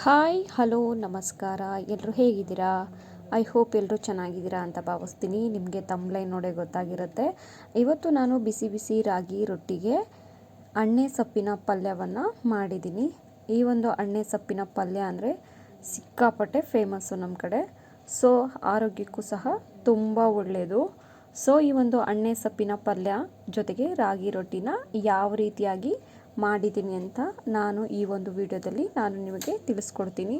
Hi hello ನಮಸ್ಕಾರ. ಎಲ್ಲರೂ ಹೇಗಿದ್ದೀರಾ? ಐ ಹೋಪ್ ಎಲ್ಲರೂ ಚೆನ್ನಾಗಿದ್ದೀರಾ ಅಂತ ಭಾವಿಸ್ತೀನಿ. ನಿಮಗೆ ತಮ್ಲೈನ್ ನೋಡೇ ಗೊತ್ತಾಗಿರುತ್ತೆ. ಇವತ್ತು ನಾನು ಬಿಸಿ ಬಿಸಿ ರಾಗಿ ರೊಟ್ಟಿಗೆ ಅಣ್ಣೆ ಸೊಪ್ಪಿನ ಪಲ್ಯವನ್ನು ಮಾಡಿದ್ದೀನಿ. ಈ ಒಂದು ಅಣ್ಣೆ ಸೊಪ್ಪಿನ ಪಲ್ಯ ಅಂದರೆ ಸಿಕ್ಕಾಪಟ್ಟೆ ಫೇಮಸ್ಸು ನಮ್ಮ ಕಡೆ. ಸೊ ಆರೋಗ್ಯಕ್ಕೂ ಸಹ ತುಂಬ ಒಳ್ಳೆಯದು. ಸೊ ಈ ಒಂದು ಅಣ್ಣೆ ಸೊಪ್ಪಿನ ಪಲ್ಯ ಜೊತೆಗೆ ರಾಗಿ ರೊಟ್ಟಿನ ಯಾವ ರೀತಿಯಾಗಿ ಮಾಡಿದ್ದೀನಿ ಅಂತ ನಾನು ಈ ಒಂದು ವಿಡಿಯೋದಲ್ಲಿ ನಿಮಗೆ ತಿಳಿಸ್ಕೊಡ್ತೀನಿ.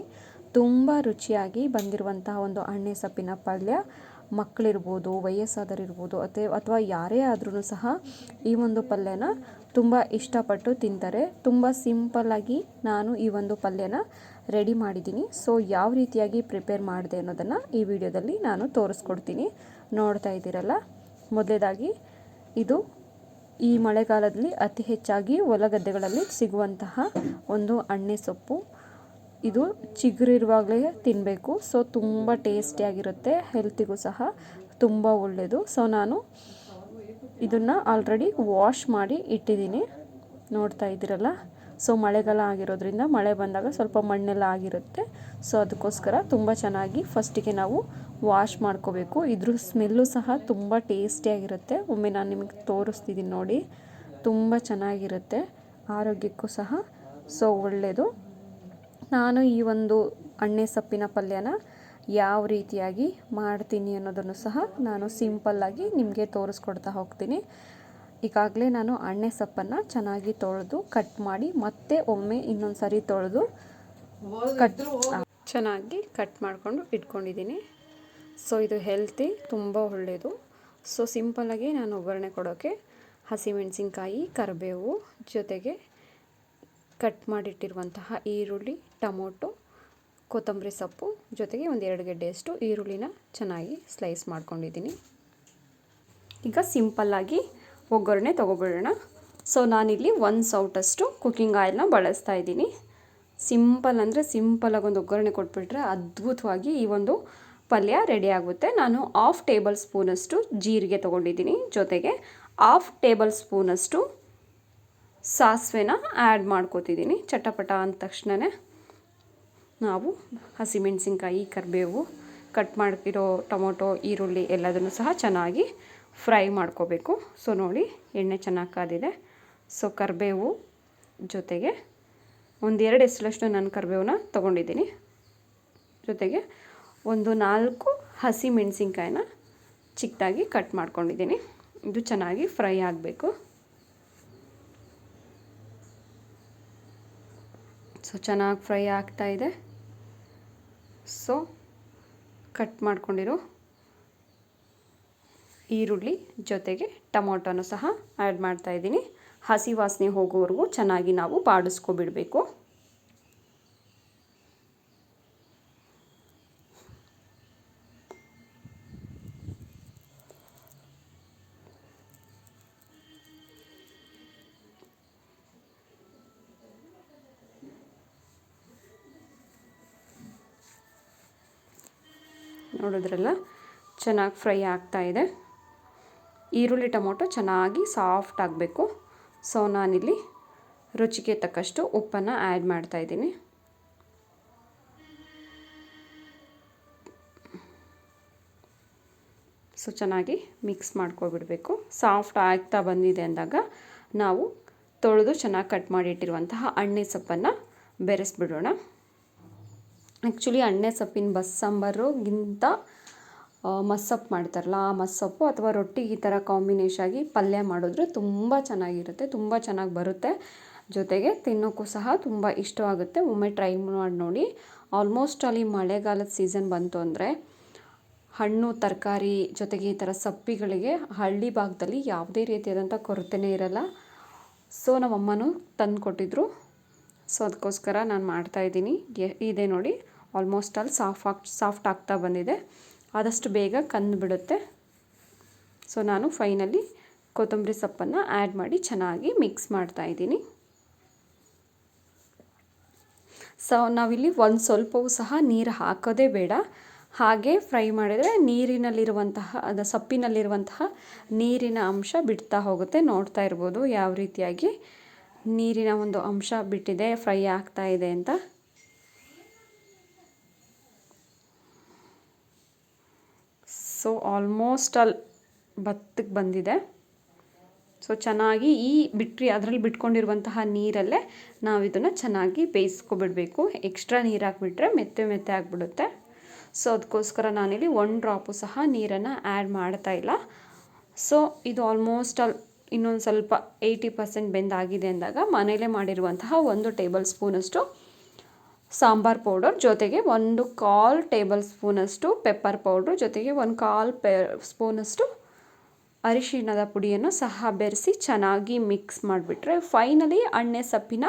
ತುಂಬ ರುಚಿಯಾಗಿ ಬಂದಿರುವಂತಹ ಒಂದು ಅಣ್ಣೆ ಸೊಪ್ಪಿನ ಪಲ್ಯ ಮಕ್ಕಳಿರ್ಬೋದು, ವಯಸ್ಸಾದರಿರ್ಬೋದು ಅಥವಾ ಯಾರೇ ಆದ್ರೂ ಸಹ ಈ ಒಂದು ಪಲ್ಯನ ತುಂಬ ಇಷ್ಟಪಟ್ಟು ತಿಂತಾರೆ. ತುಂಬ ಸಿಂಪಲ್ಲಾಗಿ ನಾನು ಈ ಒಂದು ಪಲ್ಯನ ರೆಡಿ ಮಾಡಿದ್ದೀನಿ. ಸೊ ಯಾವ ರೀತಿಯಾಗಿ ಪ್ರಿಪೇರ್ ಮಾಡಿದೆ ಅನ್ನೋದನ್ನು ಈ ವಿಡಿಯೋದಲ್ಲಿ ನಾನು ತೋರಿಸ್ಕೊಡ್ತೀನಿ. ನೋಡ್ತಾ ಇದ್ದೀರಲ್ಲ, ಮೊದಲೇದಾಗಿ ಇದು ಈ ಮಳೆಗಾಲದಲ್ಲಿ ಅತಿ ಹೆಚ್ಚಾಗಿ ಹೊಲಗದ್ದೆಗಳಲ್ಲಿ ಸಿಗುವಂತಹ ಒಂದು ಅಣ್ಣೆ ಸೊಪ್ಪು. ಇದು ಚಿಗುರಿರುವಾಗಲೇ ತಿನ್ನಬೇಕು. ಸೊ ತುಂಬ ಟೇಸ್ಟಿಯಾಗಿರುತ್ತೆ, ಹೆಲ್ತಿಗೂ ಸಹ ತುಂಬ ಒಳ್ಳೆಯದು. ಸೊ ನಾನು ಇದನ್ನು ಆಲ್ರೆಡಿ ವಾಶ್ ಮಾಡಿ ಇಟ್ಟಿದ್ದೀನಿ. ನೋಡ್ತಾ ಇದ್ದೀರಲ್ಲ. ಸೊ ಮಳೆಗಾಲ ಆಗಿರೋದ್ರಿಂದ ಮಳೆ ಬಂದಾಗ ಸ್ವಲ್ಪ ಮಣ್ಣೆಲ್ಲ ಆಗಿರುತ್ತೆ. ಸೊ ಅದಕ್ಕೋಸ್ಕರ ತುಂಬ ಚೆನ್ನಾಗಿ ಫಸ್ಟಿಗೆ ನಾವು ವಾಶ್ ಮಾಡ್ಕೋಬೇಕು. ಇದ್ರ ಸ್ಮೆಲ್ಲು ಸಹ ತುಂಬ ಟೇಸ್ಟಿಯಾಗಿರುತ್ತೆ. ಒಮ್ಮೆ ನಾನು ನಿಮಗೆ ತೋರಿಸ್ತಿದ್ದೀನಿ ನೋಡಿ. ತುಂಬ ಚೆನ್ನಾಗಿರುತ್ತೆ, ಆರೋಗ್ಯಕ್ಕೂ ಸಹ ಸೊ ಒಳ್ಳೆಯದು. ನಾನು ಈ ಒಂದು ಅಣ್ಣೆ ಸೊಪ್ಪಿನ ಪಲ್ಯನ ಯಾವ ರೀತಿಯಾಗಿ ಮಾಡ್ತೀನಿ ಅನ್ನೋದನ್ನು ಸಹ ನಾನು ಸಿಂಪಲ್ಲಾಗಿ ನಿಮಗೆ ತೋರಿಸ್ಕೊಡ್ತಾ ಹೋಗ್ತೀನಿ. ಈಗಾಗಲೇ ನಾನು ಅಣ್ಣೆ ಸೊಪ್ಪನ್ನು ಚೆನ್ನಾಗಿ ತೊಳೆದು ಕಟ್ ಮಾಡಿ ಮತ್ತೆ ಒಮ್ಮೆ ಇನ್ನೊಂದು ಸರಿ ತೊಳೆದು ಚೆನ್ನಾಗಿ ಕಟ್ ಮಾಡಿಕೊಂಡು ಇಟ್ಕೊಂಡಿದ್ದೀನಿ. ಸೊ ಇದು ಹೆಲ್ತಿ, ತುಂಬ ಒಳ್ಳೆಯದು. ಸೊ ಸಿಂಪಲ್ಲಾಗಿ ನಾನು ಒಗ್ಗರಣೆ ಕೊಡೋಕ್ಕೆ ಹಸಿಮೆಣಸಿನ್ಕಾಯಿ, ಕರಿಬೇವು ಜೊತೆಗೆ ಕಟ್ ಮಾಡಿಟ್ಟಿರುವಂತಹ ಈರುಳ್ಳಿ, ಟೊಮೊಟೊ, ಕೊತ್ತಂಬರಿ ಸೊಪ್ಪು ಜೊತೆಗೆ ಒಂದು 2 ಗೆಡ್ಡೆಯಷ್ಟು ಈರುಳ್ಳಿನ ಚೆನ್ನಾಗಿ ಸ್ಲೈಸ್ ಮಾಡ್ಕೊಂಡಿದ್ದೀನಿ. ಈಗ ಸಿಂಪಲ್ಲಾಗಿ ಒಗ್ಗರಣೆ ತೊಗೊಬಿಡೋಣ. ಸೊ ನಾನಿಲ್ಲಿ 1 ಸೌಟಷ್ಟು ಕುಕ್ಕಿಂಗ್ ಆಯಿಲ್ನ ಬಳಸ್ತಾ ಇದ್ದೀನಿ. ಸಿಂಪಲ್ ಅಂದರೆ ಸಿಂಪಲ್ಲಾಗಿ ಒಂದು ಒಗ್ಗರಣೆ ಕೊಟ್ಬಿಟ್ರೆ ಅದ್ಭುತವಾಗಿ ಈ ಒಂದು ಪಲ್ಯ ರೆಡಿ ಆಗುತ್ತೆ. ನಾನು 1/2 ಟೇಬಲ್ ಸ್ಪೂನಷ್ಟು ಜೀರಿಗೆ ತೊಗೊಂಡಿದ್ದೀನಿ. ಜೊತೆಗೆ 1/2 ಟೇಬಲ್ ಸ್ಪೂನಷ್ಟು ಸಾಸಿವೆನ ಆ್ಯಡ್ ಮಾಡ್ಕೋತಿದ್ದೀನಿ. ಚಟಪಟ ಅಂದ ತಕ್ಷಣವೇ ನಾವು ಹಸಿಮೆಣಸಿನ್ಕಾಯಿ, ಕರಿಬೇವು, ಕಟ್ ಮಾಡಿರೋ ಟೊಮೊಟೊ, ಈರುಳ್ಳಿ ಎಲ್ಲದನ್ನು ಸಹ ಚೆನ್ನಾಗಿ ಫ್ರೈ ಮಾಡ್ಕೋಬೇಕು. ಸೊ ನೋಡಿ, ಎಣ್ಣೆ ಚೆನ್ನಾಗಿ ಕಾದಿದೆ. ಸೊ ಕರಿಬೇವು ಜೊತೆಗೆ ಒಂದು 2 ಎಸಳಷ್ಟು ನಾನು ಕರಿಬೇವನ್ನ ತೊಗೊಂಡಿದ್ದೀನಿ. ಜೊತೆಗೆ ಒಂದು 4 ಹಸಿ ಮೆಣಸಿನ್ಕಾಯಿನ ಚಿಕ್ಕದಾಗಿ ಕಟ್ ಮಾಡ್ಕೊಂಡಿದ್ದೀನಿ. ಇದು ಚೆನ್ನಾಗಿ ಫ್ರೈ ಆಗಬೇಕು. ಸೊ ಚೆನ್ನಾಗಿ ಫ್ರೈ ಆಗ್ತಾ ಇದೆ. ಸೊ ಕಟ್ ಮಾಡ್ಕೊಂಡಿರೋ ಈರುಳ್ಳಿ ಜೊತೆಗೆ ಟೊಮೊಟೊನೂ ಸಹ ಆ್ಯಡ್ ಮಾಡ್ತಾಯಿದ್ದೀನಿ. ಹಸಿ ವಾಸನೆ ಹೋಗೋವರೆಗೂ ಚೆನ್ನಾಗಿ ನಾವು ಬಾಡಿಸ್ಕೊಬಿಡಬೇಕು. ನೋಡಿದ್ರಲ್ಲ, ಚೆನ್ನಾಗಿ ಫ್ರೈ ಆಗ್ತಾ ಇದೆ. ಈರುಳ್ಳಿ ಟೊಮೊಟೊ ಚೆನ್ನಾಗಿ ಸಾಫ್ಟ್ ಆಗಬೇಕು. ಸೊ ನಾನಿಲ್ಲಿ ರುಚಿಗೆ ತಕ್ಕಷ್ಟು ಉಪ್ಪನ್ನು ಆ್ಯಡ್ ಮಾಡ್ತಾಯಿದ್ದೀನಿ. ಸೊ ಚೆನ್ನಾಗಿ ಮಿಕ್ಸ್ ಮಾಡ್ಕೊಬಿಡಬೇಕು. ಸಾಫ್ಟ್ ಆಗ್ತಾ ಬಂದಿದೆ ಅಂದಾಗ ನಾವು ತೊಳೆದು ಚೆನ್ನಾಗಿ ಕಟ್ ಮಾಡಿ ಇಟ್ಟಿರುವಂತಹ ಅಣ್ಣೆ ಸೊಪ್ಪನ್ನು ಬೆರೆಸ್ಬಿಡೋಣ. ಆ್ಯಕ್ಚುಲಿ ಅಣ್ಣೆ ಸೊಪ್ಪಿನ ಬಸ್ಸಾಂಬಾರುಗಿಂತ ಮಸ್ಸೊಪ್ಪು ಮಾಡ್ತಾರಲ್ಲ, ಆ ಮಸ್ಸೊಪ್ಪು ಅಥವಾ ರೊಟ್ಟಿಗೆ ಈ ಥರ ಕಾಂಬಿನೇಷನ್ ಆಗಿ ಪಲ್ಯ ಮಾಡಿದ್ರೆ ತುಂಬ ಚೆನ್ನಾಗಿರುತ್ತೆ, ತುಂಬ ಚೆನ್ನಾಗಿ ಬರುತ್ತೆ. ಜೊತೆಗೆ ತಿನ್ನೋಕ್ಕೂ ಸಹ ತುಂಬ ಇಷ್ಟವಾಗುತ್ತೆ. ಒಮ್ಮೆ ಟ್ರೈ ಮಾಡಿ ನೋಡಿ. ಆಲ್ಮೋಸ್ಟ್ ಅಲ್ಲಿ ಮಳೆಗಾಲದ ಸೀಸನ್ ಬಂತು ಅಂದರೆ ಹಣ್ಣು ತರಕಾರಿ ಜೊತೆಗೆ ಈ ಥರ ಸೊಪ್ಪಿಗಳಿಗೆ ಹಳ್ಳಿ ಭಾಗದಲ್ಲಿ ಯಾವುದೇ ರೀತಿಯಾದಂಥ ಕೊರತೆನೇ ಇರಲ್ಲ. ಸೊ ನಮ್ಮಮ್ಮನೂ ತಂದು ಕೊಟ್ಟಿದ್ರು. ಸೊ ಅದಕ್ಕೋಸ್ಕರ ನಾನು ಮಾಡ್ತಾಯಿದ್ದೀನಿ. ಇದೆ ನೋಡಿ, ಆಲ್ಮೋಸ್ಟ್ ಅಲ್ಲಿ ಸಾಫ್ಟ್ ಆಗ್ತಾ ಬಂದಿದೆ. ಆದಷ್ಟು ಬೇಗ ಕಂದುಬಿಡುತ್ತೆ. ಸೊ ನಾನು ಫೈನಲಿ ಕೊತ್ತಂಬರಿ ಸೊಪ್ಪನ್ನು ಆ್ಯಡ್ ಮಾಡಿ ಚೆನ್ನಾಗಿ ಮಿಕ್ಸ್ ಮಾಡ್ತಾಯಿದ್ದೀನಿ. ಸೊ ನಾವಿಲ್ಲಿ ಒಂದು ಸ್ವಲ್ಪವೂ ಸಹ ನೀರು ಹಾಕೋದೇ ಬೇಡ. ಹಾಗೆ ಫ್ರೈ ಮಾಡಿದರೆ ನೀರಿನಲ್ಲಿರುವಂತಹ ಸೊಪ್ಪಿನಲ್ಲಿರುವಂತಹ ನೀರಿನ ಅಂಶ ಬಿಡ್ತಾ ಹೋಗುತ್ತೆ. ನೋಡ್ತಾ ಇರ್ಬೋದು ಯಾವ ರೀತಿಯಾಗಿ ನೀರಿನ ಒಂದು ಅಂಶ ಬಿಟ್ಟಿದೆ, ಫ್ರೈ ಆಗ್ತಾ ಇದೆ ಅಂತ. ಸೊ ಆಲ್ಮೋಸ್ಟ್ ಆಲ್ ಬತ್ತಕ್ಕೆ ಬಂದಿದೆ. ಸೊ ಚೆನ್ನಾಗಿ ಅದರಲ್ಲಿ ಬಿಟ್ಕೊಂಡಿರುವಂತಹ ನೀರಲ್ಲೇ ನಾವು ಇದನ್ನು ಚೆನ್ನಾಗಿ ಬೇಯಿಸ್ಕೊಬಿಡಬೇಕು. ಎಕ್ಸ್ಟ್ರಾ ನೀರು ಹಾಕ್ಬಿಟ್ರೆ ಮೆತ್ತೆ ಆಗಿಬಿಡುತ್ತೆ. ಸೊ ಅದಕ್ಕೋಸ್ಕರ ನಾನಿಲ್ಲಿ 1 ಡ್ರಾಪು ಸಹ ನೀರನ್ನು ಆ್ಯಡ್ ಮಾಡ್ತಾ ಇಲ್ಲ. ಸೊ ಇದು ಆಲ್ಮೋಸ್ಟ್ ಆಲ್ ಇನ್ನೊಂದು ಸ್ವಲ್ಪ 80% ಬೆಂದಾಗಿದೆ ಅಂದಾಗ ಮನೇಲೇ ಮಾಡಿರುವಂತಹ 1 ಟೇಬಲ್ ಸ್ಪೂನಷ್ಟು ಸಾಂಬಾರ್ ಪೌಡರ್, ಜೊತೆಗೆ 1/4 ಟೇಬಲ್ ಸ್ಪೂನಷ್ಟು ಪೆಪ್ಪರ್ ಪೌಡ್ರು, ಜೊತೆಗೆ 1/4 ಸ್ಪೂನಷ್ಟು ಅರಿಶಿಣದ ಪುಡಿಯನ್ನು ಸಹ ಬೆರೆಸಿ ಚೆನ್ನಾಗಿ ಮಿಕ್ಸ್ ಮಾಡಿಬಿಟ್ರೆ ಫೈನಲಿ ಅಣ್ಣೆ ಸೊಪ್ಪಿನ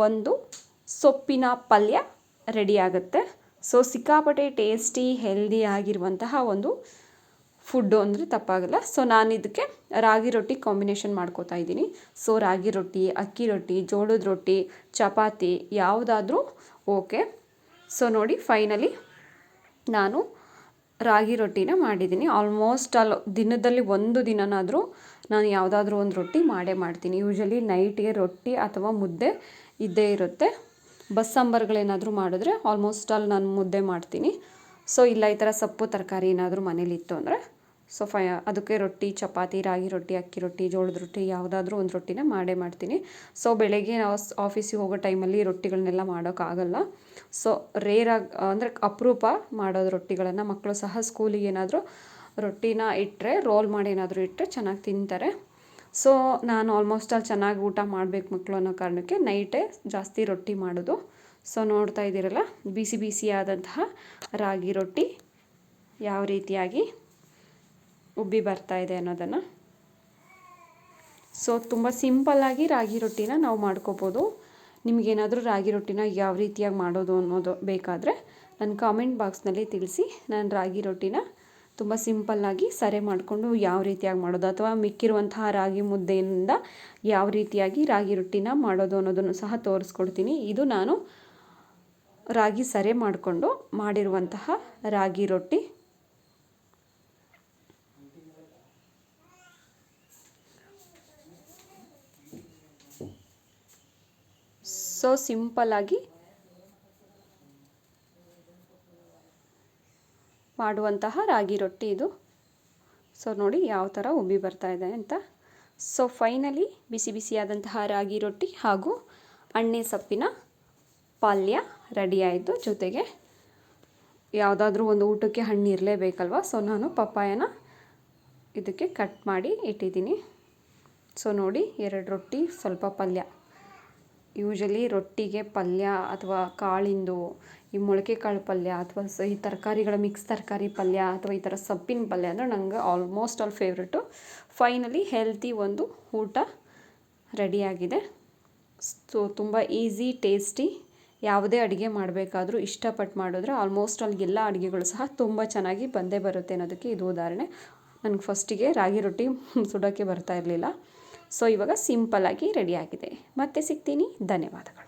ಒಂದು ಸೊಪ್ಪಿನ ಪಲ್ಯ ರೆಡಿ ಆಗುತ್ತೆ. ಸೊ ಸಿಕ್ಕಾಪಟ್ಟೆ ಟೇಸ್ಟಿ ಹೆಲ್ದಿ ಆಗಿರುವಂತಹ ಒಂದು ಫುಡ್ಡು ಅಂದರೆ ತಪ್ಪಾಗಲ್ಲ. ಸೊ ನಾನು ಇದಕ್ಕೆ ರಾಗಿ ರೊಟ್ಟಿ ಕಾಂಬಿನೇಷನ್ ಮಾಡ್ಕೋತಾ ಇದ್ದೀನಿ. ಸೊ ರಾಗಿ ರೊಟ್ಟಿ, ಅಕ್ಕಿ ರೊಟ್ಟಿ, ಜೋಳದ ರೊಟ್ಟಿ, ಚಪಾತಿ ಯಾವುದಾದ್ರೂ ಓಕೆ. ಸೊ ನೋಡಿ ಫೈನಲಿ ನಾನು ರಾಗಿ ರೊಟ್ಟಿನ ಮಾಡಿದ್ದೀನಿ. ಆಲ್ಮೋಸ್ಟ್ ದಿನದಲ್ಲಿ ಒಂದು ದಿನನಾದರೂ ನಾನು ಯಾವುದಾದ್ರೂ ಒಂದು ರೊಟ್ಟಿ ಮಾಡೇ ಮಾಡ್ತೀನಿ. ಯೂಶಲಿ ನೈಟ್ಗೆ ರೊಟ್ಟಿ ಅಥವಾ ಮುದ್ದೆ ಇದ್ದೇ ಇರುತ್ತೆ. ಬಸ್ಸಾಂಬಾರುಗಳೇನಾದರೂ ಮಾಡಿದ್ರೆ ಆಲ್ಮೋಸ್ಟ್ ನಾನು ಮುದ್ದೆ ಮಾಡ್ತೀನಿ. ಸೊ ಇಲ್ಲ ಈ ಥರ ಸೊಪ್ಪು ತರಕಾರಿ ಏನಾದರೂ ಮನೇಲಿತ್ತು ಅಂದರೆ ಸೊ ಅದಕ್ಕೆ ರೊಟ್ಟಿ, ಚಪಾತಿ, ರಾಗಿ ರೊಟ್ಟಿ, ಅಕ್ಕಿ ರೊಟ್ಟಿ, ಜೋಳದ ರೊಟ್ಟಿ ಯಾವುದಾದ್ರೂ ಒಂದು ರೊಟ್ಟಿನ ಮಾಡೇ ಮಾಡ್ತೀನಿ. ಸೊ ಬೆಳಗ್ಗೆ ನಾವು ಆಫೀಸಿಗೆ ಹೋಗೋ ಟೈಮಲ್ಲಿ ರೊಟ್ಟಿಗಳನ್ನೆಲ್ಲ ಮಾಡೋಕ್ಕಾಗಲ್ಲ. ಸೊ ರೇರಾಗಿ ಅಂದರೆ ಅಪರೂಪ ಮಾಡೋದು ರೊಟ್ಟಿಗಳನ್ನು. ಮಕ್ಕಳು ಸಹ ಸ್ಕೂಲಿಗೆ ಏನಾದರೂ ರೊಟ್ಟಿನ ಇಟ್ಟರೆ, ರೋಲ್ ಮಾಡಿ ಏನಾದರೂ ಇಟ್ಟರೆ ಚೆನ್ನಾಗಿ ತಿಂತಾರೆ. ಸೊ ನಾನು ಆಲ್ಮೋಸ್ಟ್ ಚೆನ್ನಾಗಿ ಊಟ ಮಾಡಬೇಕು ಮಕ್ಕಳು ಅನ್ನೋ ಕಾರಣಕ್ಕೆ ನೈಟೇ ಜಾಸ್ತಿ ರೊಟ್ಟಿ ಮಾಡೋದು. ಸೊ ನೋಡ್ತಾ ಇದ್ದೀರಲ್ಲ ಬಿಸಿ ಆದಂತಹ ರಾಗಿ ರೊಟ್ಟಿ ಯಾವ ರೀತಿಯಾಗಿ ಉಬ್ಬಿ ಬರ್ತಾ ಇದೆ ಅನ್ನೋದನ್ನು. ಸೊ ತುಂಬ ಸಿಂಪಲ್ಲಾಗಿ ರಾಗಿ ರೊಟ್ಟಿನ ನಾವು ಮಾಡ್ಕೋಬೋದು. ನಿಮಗೇನಾದರೂ ರಾಗಿ ರೊಟ್ಟಿನ ಯಾವ ರೀತಿಯಾಗಿ ಮಾಡೋದು ಅನ್ನೋದು ಬೇಕಾದರೆ ನನ್ನ ಕಾಮೆಂಟ್ ಬಾಕ್ಸ್ನಲ್ಲಿ ತಿಳಿಸಿ. ನಾನು ರಾಗಿ ರೊಟ್ಟಿನ ತುಂಬ ಸಿಂಪಲ್ಲಾಗಿ ಸರಿ ಮಾಡಿಕೊಂಡು ಯಾವ ರೀತಿಯಾಗಿ ಮಾಡೋದು ಅಥವಾ ಮಿಕ್ಕಿರುವಂತಹ ರಾಗಿ ಮುದ್ದೆಯಿಂದ ಯಾವ ರೀತಿಯಾಗಿ ರಾಗಿ ರೊಟ್ಟಿನ ಮಾಡೋದು ಅನ್ನೋದನ್ನು ಸಹ ತೋರಿಸ್ಕೊಡ್ತೀನಿ. ಇದು ನಾನು ರಾಗಿ ಸರಿ ಮಾಡಿಕೊಂಡು ಮಾಡಿರುವಂತಹ ರಾಗಿ ರೊಟ್ಟಿ. ಸೊ ಸಿಂಪಲ್ಲಾಗಿ ಮಾಡುವಂತಹ ರಾಗಿ ರೊಟ್ಟಿ ಇದು. ಸೊ ನೋಡಿ ಯಾವ ಥರ ಉಬ್ಬಿ ಬರ್ತಾ ಇದೆ ಅಂತ. ಸೊ ಫೈನಲಿ ಬಿಸಿಯಾದಂತಹ ರಾಗಿ ರೊಟ್ಟಿ ಹಾಗೂ ಅಣ್ಣೆ ಸೊಪ್ಪಿನ ಪಲ್ಯ ರೆಡಿ ಆಯಿತು. ಜೊತೆಗೆ ಯಾವುದಾದ್ರೂ ಒಂದು ಊಟಕ್ಕೆ ಹಣ್ಣು ಇರಲೇಬೇಕಲ್ವ. ಸೊ ನಾನು ಪಪ್ಪಾಯನ ಇದಕ್ಕೆ ಕಟ್ ಮಾಡಿ ಇಟ್ಟಿದ್ದೀನಿ. ಸೊ ನೋಡಿ 2 ರೊಟ್ಟಿ ಸ್ವಲ್ಪ ಪಲ್ಯ. ಯೂಶಲಿ ರೊಟ್ಟಿಗೆ ಪಲ್ಯ ಅಥವಾ ಕಾಳಿಂದು ಈ ಮೊಳಕೆ ಕಾಳು ಪಲ್ಯ ಅಥವಾ ಈ ತರಕಾರಿಗಳ ಮಿಕ್ಸ್ ತರಕಾರಿ ಪಲ್ಯ ಅಥವಾ ಈ ಥರ ಸೊಪ್ಪಿನ ಪಲ್ಯ ಅಂದರೆ ನನಗೆ almost all favourite. Finally healthy ಒಂದು ಊಟ ರೆಡಿಯಾಗಿದೆ. ಸೊ ತುಂಬ ಈಸಿ, ಟೇಸ್ಟಿ. ಯಾವುದೇ ಅಡುಗೆ ಮಾಡಬೇಕಾದ್ರೂ ಇಷ್ಟಪಟ್ಟು ಮಾಡಿದ್ರೆ ಆಲ್ಮೋಸ್ಟ್ ಆಲ್ ಎಲ್ಲ ಅಡುಗೆಗಳು ಸಹ ತುಂಬ ಚೆನ್ನಾಗಿ ಬಂದೇ ಬರುತ್ತೆ ಅನ್ನೋದಕ್ಕೆ ಇದು ಉದಾಹರಣೆ. ನನಗೆ ಫಸ್ಟಿಗೆ ರಾಗಿ ರೊಟ್ಟಿ ಸುಡೋಕ್ಕೆ ಬರ್ತಾ ಇರಲಿಲ್ಲ. ಸೊ ಇವಾಗ ಸಿಂಪಲ್ಲಾಗಿ ರೆಡಿಯಾಗಿದೆ. ಮತ್ತೆ ಸಿಗ್ತೀನಿ. ಧನ್ಯವಾದಗಳು.